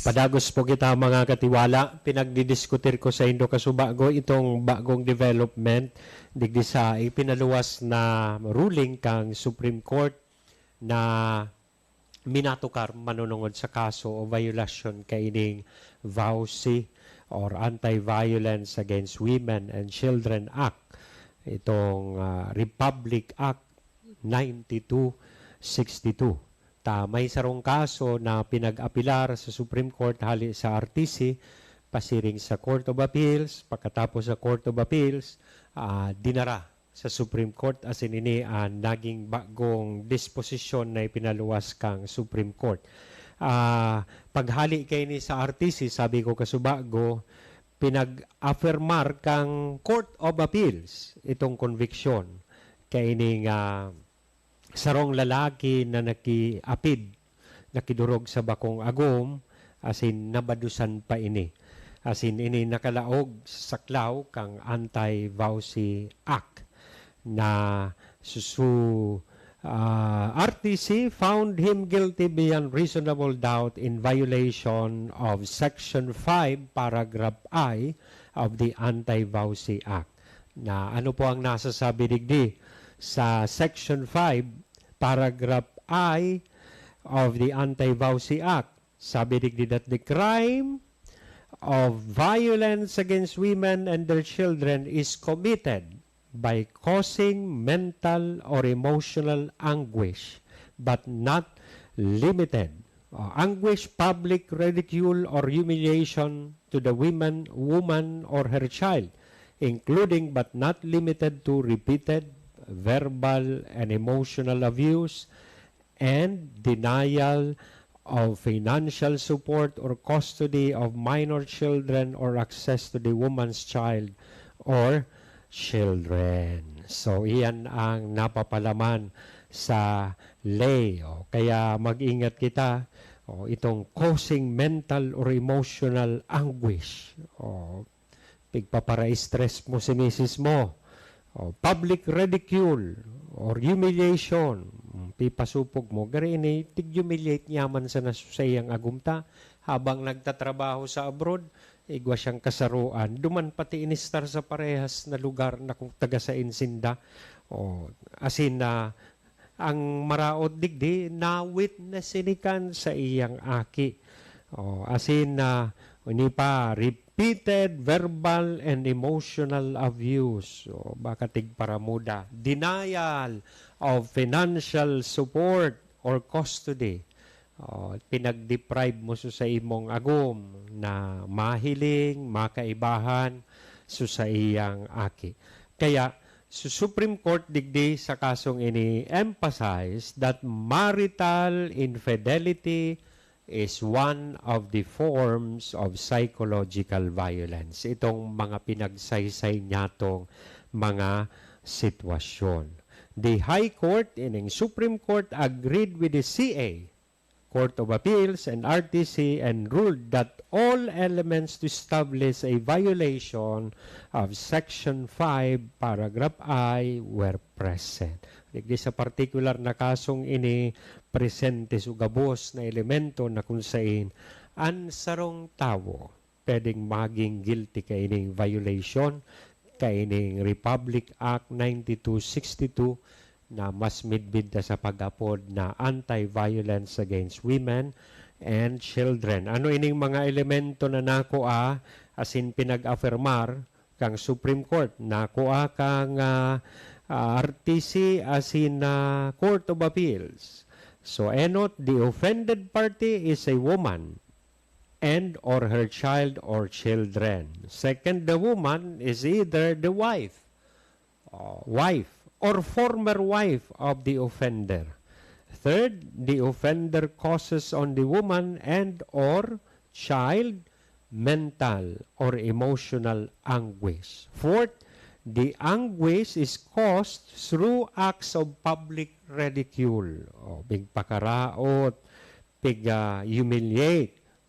Padagos po kita mga katiwala, pinagdidiskutir ko sa Indo Kasubago itong bagong development digdi sa ipinaluwas na ruling kang Supreme Court na minatukar manunungod sa kaso o violation kaining VAUSI or Anti-Violence Against Women and Children Act, itong Republic Act 9262. May sarong kaso na pinag-apilar sa Supreme Court hali sa RTC, pasiring sa Court of Appeals, pagkatapos sa Court of Appeals, dinara sa Supreme Court as in ini naging bagong disposisyon na ipinaluwas kang Supreme Court. Paghali kay ni sa RTC, sabi ko kasubago, pinag-affirmar kang Court of Appeals itong conviction kay ning sarong lalaki na nakiapid, nakidurog sa bakong agom, as in nabadusan pa ini. As in ini nakalaog sa saklaw kang Anti-VAUSI Act na RTC found him guilty beyond reasonable doubt in violation of Section 5, Paragraph I of the Anti-VAUSI Act. Na ano po ang nasasabi digdi sa Section 5, Paragraph I of the Anti-VAUSI Act? Sabi digdi that the crime of violence against women and their children is committed by causing mental or emotional anguish, but not limited. Anguish, public ridicule, or humiliation to the woman or her child, including but not limited to repeated verbal and emotional abuse and denial of financial support or custody of minor children or access to the woman's child or children. So, iyan ang napapalaman sa lay. Kaya mag-ingat kita. Itong causing mental or emotional anguish. Pigpapara-stress mo si misis mo. Public ridicule or humiliation, pipasupog mo, gari ini, tig-humiliate niyaman sa nasusayang agumta, habang nagtatrabaho sa abroad, igwa siyang kasaruan, duman pati inistar sa parehas na lugar na kung taga sa insinda, asin na, ang maraod digdi, na witnessinikan sa iyang aki, asin na, ini pa, repeated verbal and emotional abuse. Baka tigparamuda. Denial of financial support or custody. Pinag-deprive mo sa imong agom na mahiling, makaibahan sa iyang aki. Kaya, Supreme Court digdi sa kasong ini emphasize that marital infidelity is one of the forms of psychological violence. Itong mga pinagsaysay niyatong mga sitwasyon. The High Court in Supreme Court agreed with the CA, Court of Appeals, and RTC and ruled that all elements to establish a violation of Section 5, Paragraph I were present. Digdi sa particular na kasong ini, presente sugabos na elemento na kung saan ansarong tao pwedeng maging guilty kaining violation, kaining Republic Act 9262 na mas midbid sa pag-apod na Anti-Violence Against Women and Children. Ano ining mga elemento na nakuha asin pinag-affirmar kang Supreme Court? Nakuha kang RTC asin Court of Appeals. So, enot, the offended party is a woman and or her child or children. Second, the woman is either the wife or former wife of the offender. Third, the offender causes on the woman and or child mental or emotional anguish. Fourth, the anguish is caused through acts of public ridicule. Pigpakaraot,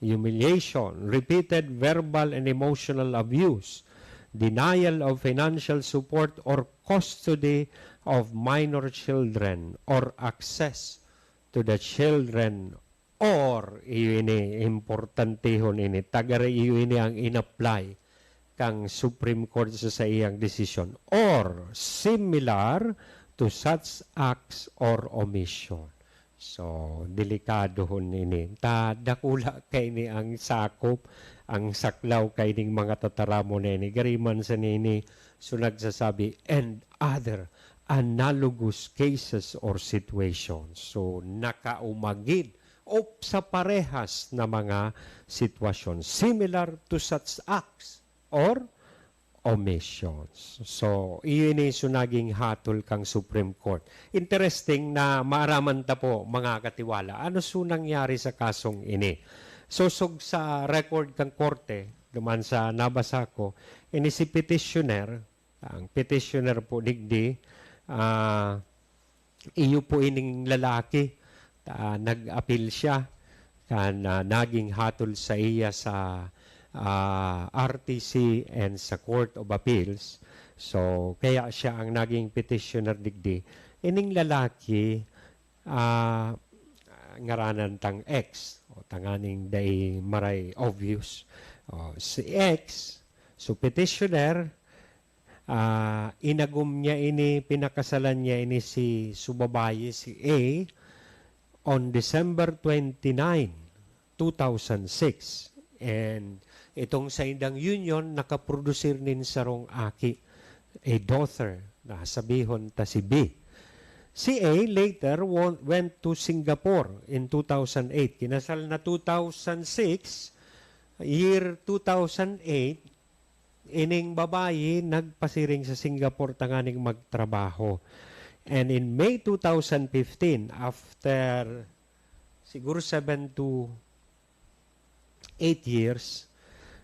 humiliation, repeated verbal and emotional abuse, denial of financial support or custody of minor children or access to the children or iyo ini importantehon ini tagara iyo ini ang inapply kang Supreme Court sa iyang decision or similar to such acts or omission. So, delikado hon ini. Dakula kay ni ang sakop, ang saklaw kay ning mga tataramo na ini. Gariman sa nini, so nagsasabi, and other analogous cases or situations. So, nakaumagid o sa parehas na mga sitwasyon similar to such acts or omissions. So, iyon ay sunaging hatol kang Supreme Court. Interesting na maaraman ta po, mga katiwala, ano so nangyari sa kasong ini? Susog sa record kang korte, duman sa nabasa ko, ini si petitioner, ang petitioner po digdi, iyo po ining lalaki, nag-appeal siya, naging hatol sa iya sa RTC and sa Court of Appeals. So, kaya siya ang naging petitioner digdi. Ining lalaki, ngaranan tang X, o tanganing day maray obvious. Si X, so petitioner, inagum niya ini, pinakasalan niya ini si subabaye, si A, on December 29, 2006. And itong sa indang union, nakaprodusir nin sarong aki, a daughter, na sabihon ta si B. Si A later went to Singapore in 2008. Kinasal na 2006, year 2008, ining babayi nagpasiring sa Singapore tanganing magtrabaho. And in May 2015, after siguro 7 to 8 years,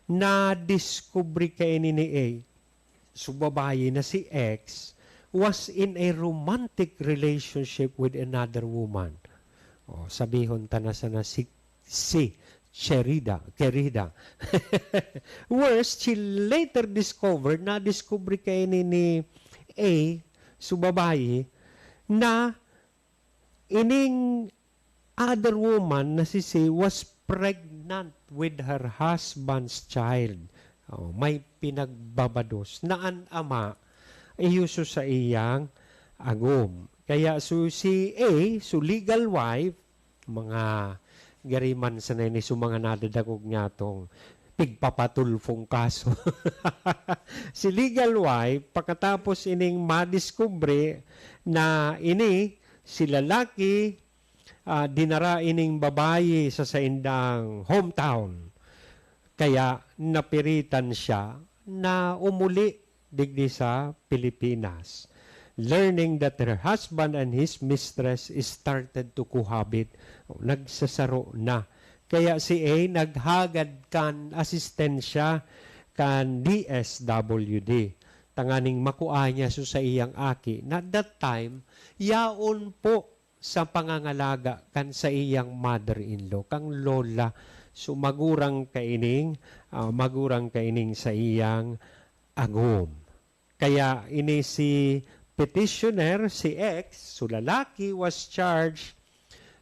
na-discovery kay ni A, subabayi na si X, was in a romantic relationship with another woman. Sabihon ta na sana si Querida. Worse, she later discovered, na-discovery kay ni A, subabayi, na ining other woman na si C was pregnant with her husband's child. May pinagbabados na ang ama iyuso sa iyang agom. Kaya si A, legal wife, mga gariman sa nini, mga nadadagog niya itong pigpapatulfong kaso. Si legal wife, pagkatapos ining madiskubre na ini, si lalaki, dinara ining babayi sa indang hometown. Kaya napiritan siya na umuli digdi sa Pilipinas. Learning that her husband and his mistress started to cohabit. Nagsasaro na. Kaya si A naghagad kan asistensya kan DSWD. Tanganing makuha niya sa iyang aki. Na that time, yaon po sa pangangalaga kan sa iyang mother-in-law, kang lola. So magurang kaining sa iyang agom. Kaya ini si petitioner, si X, so lalaki, was charged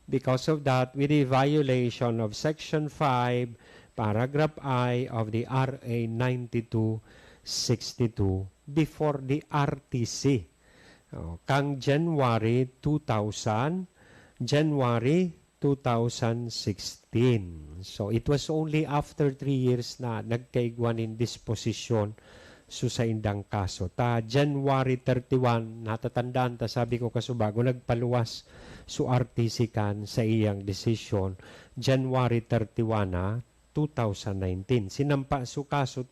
because of that with a violation of Section 5, Paragraph I of the RA 9262 before the RTC. Kang January 2016. So it was only after 3 years na nagkaigwan in disposition sa indang kaso. January 31, natatandaan ta, sabi ko kasubago, nagpaluwas RTC kan sa iyang decision. January 31 2019. Sinampa kaso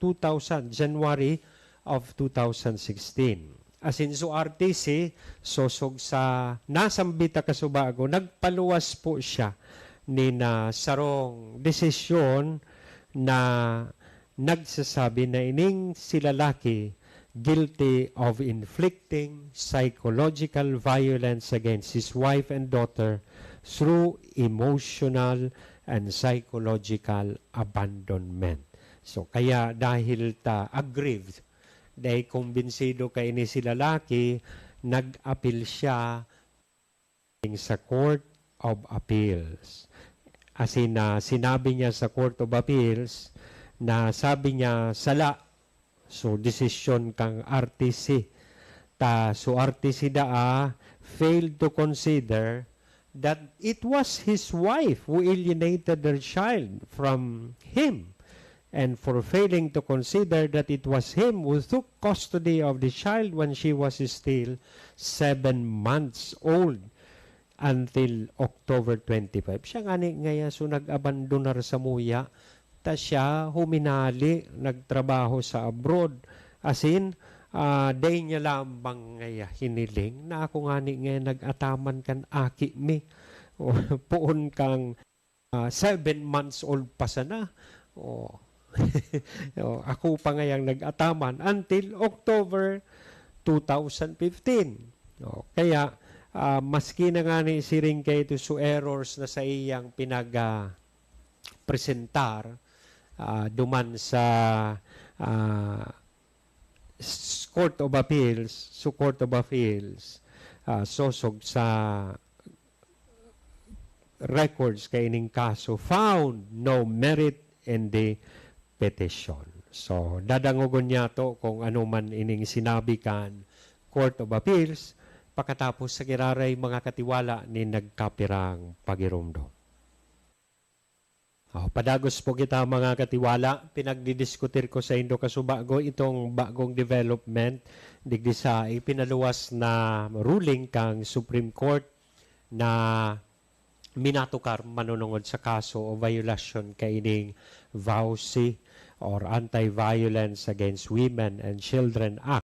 January of 2016. As in, RTC, sosog sa nasambita kasubago, nagpaluwas po siya ni na sarong desisyon na nagsasabi na ining si lalaki guilty of inflicting psychological violence against his wife and daughter through emotional and psychological abandonment. So, kaya dahil aggrieved, dahil kumbinsido kay ni si lalaki, nag-appeal siya sa Court of Appeals. As in, sinabi niya sa Court of Appeals na sabi niya, sala, so desisyon kang RTC. So RTC failed to consider that it was his wife who alienated their child from him. And for failing to consider that it was him who took custody of the child when she was still 7 months old until October 25. Siya nga ngaya so nag-abandonar sa muya, ta siya huminali, nagtrabaho sa abroad. As in, day niya lambang ngaya hiniling na ako nga ngaya nag-ataman kan aki mi. O, puon kang 7 months old pa sana. O, ako pa ngayang nag-ataman until October 2015. Kaya, maski na nga ni siring kay ito so errors na sa iyang presentar duman sa Court of Appeals, sosog sa records kay ining kaso found no merit in the petition. So, dadangogon niya to kung ano man ining sinabi kan Court of Appeals pagkatapos sa kiraray mga katiwala ni nagkapirang pagirumdo. Padagos po kita mga katiwala, pinagdidiskutir ko sa Indo Kasubago itong bagong development digdi sa ipinaluwas na ruling kang Supreme Court na minatukar manunungod sa kaso o violation kaining VAUSI or Anti-Violence Against Women and Children Act.